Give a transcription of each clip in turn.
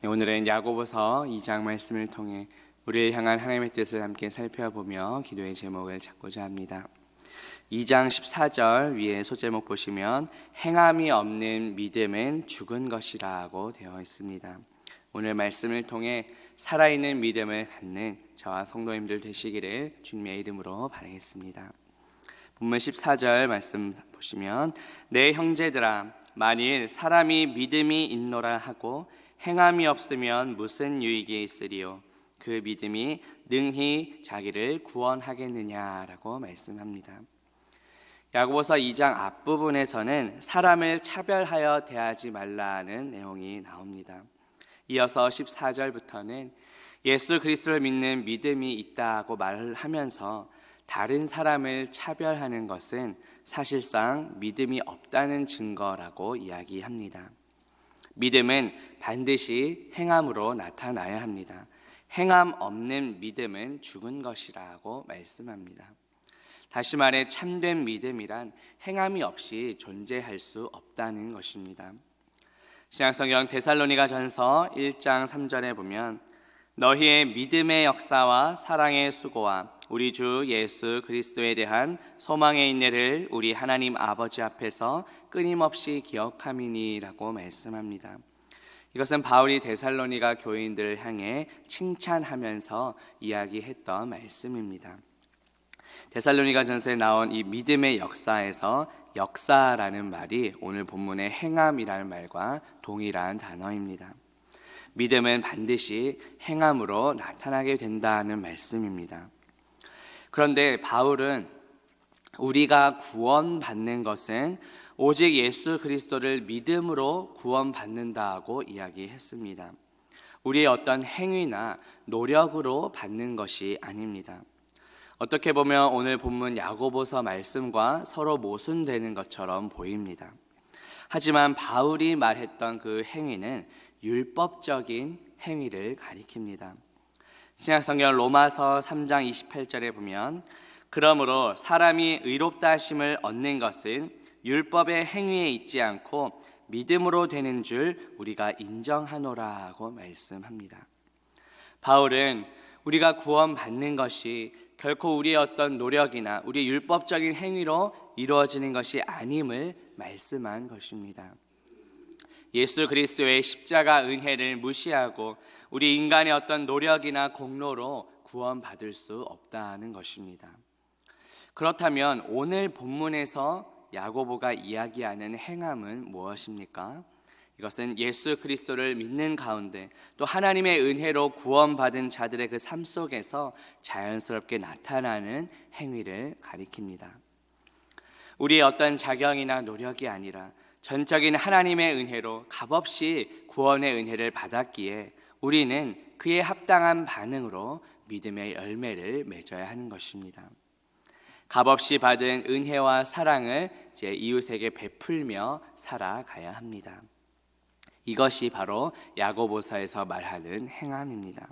오늘은 야고보서 2장 말씀을 통해 우리를 향한 하나님의 뜻을 함께 살펴보며 기도의 제목을 찾고자 합니다. 2장 14절 위에 소제목 보시면 행함이 없는 믿음은 죽은 것이라고 되어 있습니다. 오늘 말씀을 통해 살아있는 믿음을 갖는 저와 성도님들 되시기를 주님의 이름으로 바라겠습니다. 본문 14절 말씀 보시면 내 형제들아 만일 사람이 믿음이 있노라 하고 행함이 없으면 무슨 유익이 있으리요 그 믿음이 능히 자기를 구원하겠느냐라고 말씀합니다. 야고보서 2장 앞부분에서는 사람을 차별하여 대하지 말라는 내용이 나옵니다. 이어서 14절부터는 예수 그리스도를 믿는 믿음이 있다고 말을 하면서 다른 사람을 차별하는 것은 사실상 믿음이 없다는 증거라고 이야기합니다. 믿음은 반드시 행함으로 나타나야 합니다. 행함 없는 믿음은 죽은 것이라고 말씀합니다. 다시 말해 참된 믿음이란 행함이 없이 존재할 수 없다는 것입니다. 신약성경 데살로니가전서 1장 3절에 보면 너희의 믿음의 역사와 사랑의 수고와 우리 주 예수 그리스도에 대한 소망의 인내를 우리 하나님 아버지 앞에서 끊임없이 기억함이니라고 말씀합니다. 이것은 바울이 데살로니가 교인들을 향해 칭찬하면서 이야기했던 말씀입니다. 데살로니가전서에 나온 이 믿음의 역사에서 역사라는 말이 오늘 본문의 행함이라는 말과 동일한 단어입니다. 믿음은 반드시 행함으로 나타나게 된다는 말씀입니다. 그런데 바울은 우리가 구원받는 것은 오직 예수 그리스도를 믿음으로 구원받는다고 이야기했습니다. 우리의 어떤 행위나 노력으로 받는 것이 아닙니다. 어떻게 보면 오늘 본문 야고보서 말씀과 서로 모순되는 것처럼 보입니다. 하지만 바울이 말했던 그 행위는 율법적인 행위를 가리킵니다. 신약성경 로마서 3장 28절에 보면 그러므로 사람이 의롭다 하심을 얻는 것은 율법의 행위에 있지 않고 믿음으로 되는 줄 우리가 인정하노라고 말씀합니다. 바울은 우리가 구원받는 것이 결코 우리의 어떤 노력이나 우리의 율법적인 행위로 이루어지는 것이 아님을 말씀한 것입니다. 예수 그리스도의 십자가 은혜를 무시하고 우리 인간의 어떤 노력이나 공로로 구원받을 수 없다는 것입니다. 그렇다면 오늘 본문에서 야고보가 이야기하는 행함은 무엇입니까? 이것은 예수 그리스도를 믿는 가운데 또 하나님의 은혜로 구원받은 자들의 그 삶 속에서 자연스럽게 나타나는 행위를 가리킵니다. 우리의 어떤 자경이나 노력이 아니라 전적인 하나님의 은혜로 값없이 구원의 은혜를 받았기에 우리는 그에 합당한 반응으로 믿음의 열매를 맺어야 하는 것입니다. 값없이 받은 은혜와 사랑을 제 이웃에게 베풀며 살아가야 합니다. 이것이 바로 야고보서에서 말하는 행함입니다.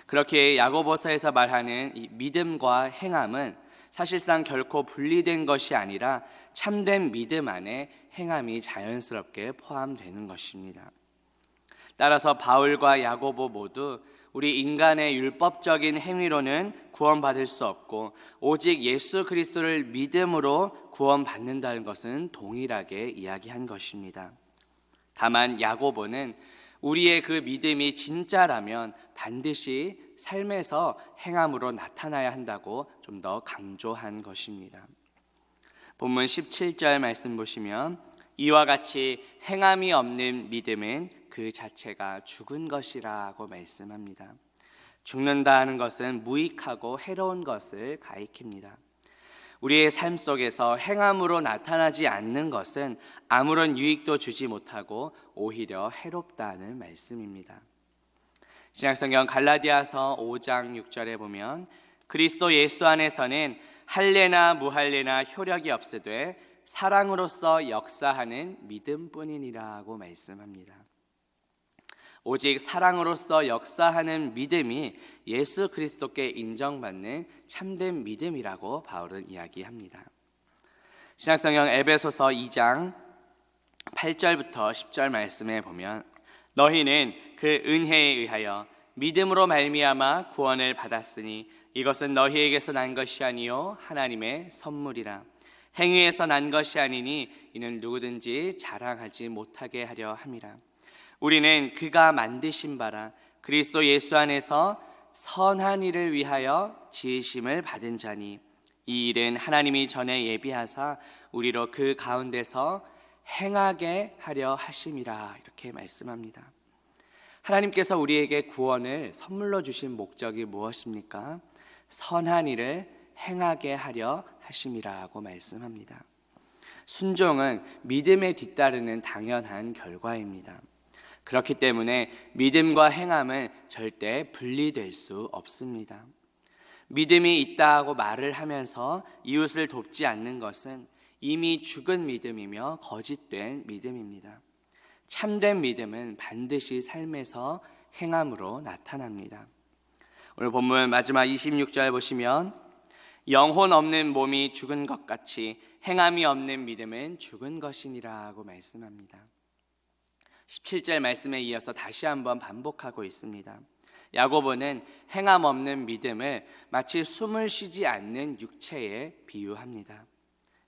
그렇게 야고보서에서 말하는 이 믿음과 행함은 사실상 결코 분리된 것이 아니라 참된 믿음 안에 행함이 자연스럽게 포함되는 것입니다. 따라서 바울과 야고보 모두 우리 인간의 율법적인 행위로는 구원받을 수 없고 오직 예수 그리스도를 믿음으로 구원받는다는 것은 동일하게 이야기한 것입니다. 다만 야고보는 우리의 그 믿음이 진짜라면 반드시 삶에서 행함으로 나타나야 한다고 좀 더 강조한 것입니다. 본문 17절 말씀 보시면 이와 같이 행함이 없는 믿음은 그 자체가 죽은 것이라고 말씀합니다. 죽는다 하는 것은 무익하고 해로운 것을 가리킵니다. 우리의 삶 속에서 행함으로 나타나지 않는 것은 아무런 유익도 주지 못하고 오히려 해롭다는 말씀입니다. 신약성경 갈라디아서 5장 6절에 보면 그리스도 예수 안에서는 할례나 무할례나 효력이 없으되 사랑으로서 역사하는 믿음뿐이니라고 말씀합니다. 오직 사랑으로서 역사하는 믿음이 예수 그리스도께 인정받는 참된 믿음이라고 바울은 이야기합니다. 신약성경 에베소서 2장 8절부터 10절 말씀에 보면 너희는 그 은혜에 의하여 믿음으로 말미암아 구원을 받았으니 이것은 너희에게서 난 것이 아니요 하나님의 선물이라. 행위에서 난 것이 아니니 이는 누구든지 자랑하지 못하게 하려 함이라. 우리는 그가 만드신 바라 그리스도 예수 안에서 선한 일을 위하여 지으심을 받은 자니 이 일은 하나님이 전에 예비하사 우리로 그 가운데서 행하게 하려 하심이라. 이렇게 말씀합니다. 하나님께서 우리에게 구원을 선물로 주신 목적이 무엇입니까? 선한 일을 행하게 하려 하심이라고 말씀합니다. 순종은 믿음에 뒤따르는 당연한 결과입니다. 그렇기 때문에 믿음과 행함은 절대 분리될 수 없습니다. 믿음이 있다고 말을 하면서 이웃을 돕지 않는 것은 이미 죽은 믿음이며 거짓된 믿음입니다. 참된 믿음은 반드시 삶에서 행함으로 나타납니다. 오늘 본문 마지막 26절 보시면 영혼 없는 몸이 죽은 것 같이 행함이 없는 믿음은 죽은 것이니라고 말씀합니다. 17절 말씀에 이어서 다시 한번 반복하고 있습니다. 야고보는 행함 없는 믿음을 마치 숨을 쉬지 않는 육체에 비유합니다.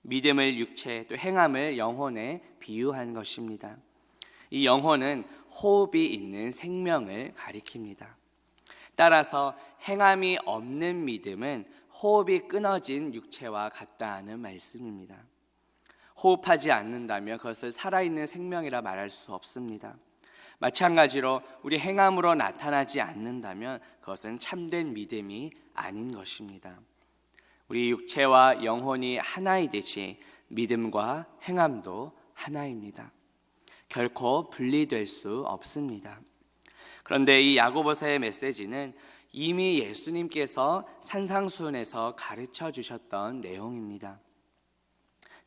믿음을 육체, 또 행함을 영혼에 비유한 것입니다. 이 영혼은 호흡이 있는 생명을 가리킵니다. 따라서 행함이 없는 믿음은 호흡이 끊어진 육체와 같다는 말씀입니다. 호흡하지 않는다면 그것을 살아있는 생명이라 말할 수 없습니다. 마찬가지로 우리 행함으로 나타나지 않는다면 그것은 참된 믿음이 아닌 것입니다. 우리 육체와 영혼이 하나이듯이 믿음과 행함도 하나입니다. 결코 분리될 수 없습니다. 그런데 이 야고보서의 메시지는 이미 예수님께서 산상수훈에서 가르쳐 주셨던 내용입니다.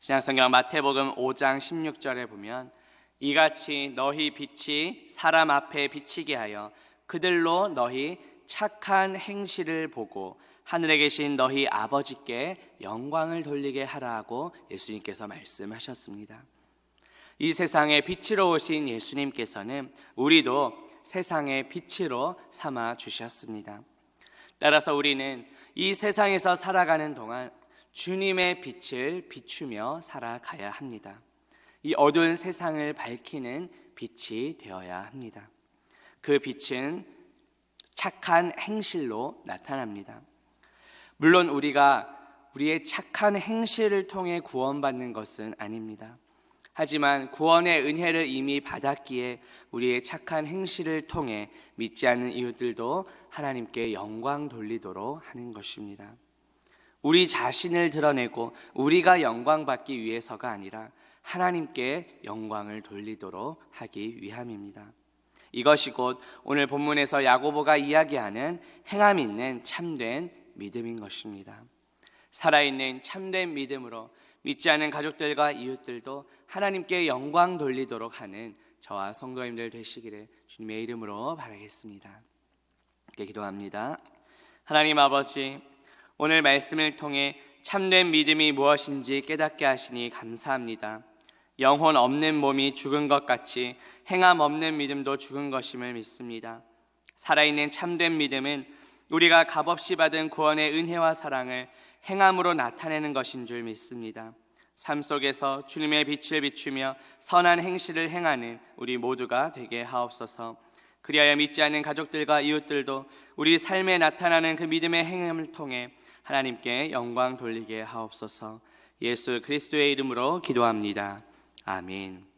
신약성경 마태복음 5장 16절에 보면 이같이 너희 빛이 사람 앞에 비치게 하여 그들로 너희 착한 행실을 보고 하늘에 계신 너희 아버지께 영광을 돌리게 하라고 예수님께서 말씀하셨습니다. 이 세상에 빛으로 오신 예수님께서는 우리도 세상의 빛으로 삼아 주셨습니다. 따라서 우리는 이 세상에서 살아가는 동안 주님의 빛을 비추며 살아가야 합니다. 이 어두운 세상을 밝히는 빛이 되어야 합니다. 그 빛은 착한 행실로 나타납니다. 물론 우리가 우리의 착한 행실을 통해 구원받는 것은 아닙니다. 하지만 구원의 은혜를 이미 받았기에 우리의 착한 행실을 통해 믿지 않는 이웃들도 하나님께 영광 돌리도록 하는 것입니다. 우리 자신을 드러내고 우리가 영광받기 위해서가 아니라 하나님께 영광을 돌리도록 하기 위함입니다. 이것이 곧 오늘 본문에서 야고보가 이야기하는 행함 있는 참된 믿음인 것입니다. 살아있는 참된 믿음으로 믿지 않는 가족들과 이웃들도 하나님께 영광 돌리도록 하는 저와 성도님들 되시기를 주님의 이름으로 바라겠습니다. 함께 기도합니다. 하나님 아버지, 오늘 말씀을 통해 참된 믿음이 무엇인지 깨닫게 하시니 감사합니다. 영혼 없는 몸이 죽은 것 같이 행함 없는 믿음도 죽은 것임을 믿습니다. 살아있는 참된 믿음은 우리가 값없이 받은 구원의 은혜와 사랑을 행함으로 나타내는 것인 줄 믿습니다. 삶 속에서 주님의 빛을 비추며 선한 행실을 행하는 우리 모두가 되게 하옵소서. 그리하여 믿지 않는 가족들과 이웃들도 우리 삶에 나타나는 그 믿음의 행함을 통해 하나님께 영광 돌리게 하옵소서. 예수 그리스도의 이름으로 기도합니다. 아멘.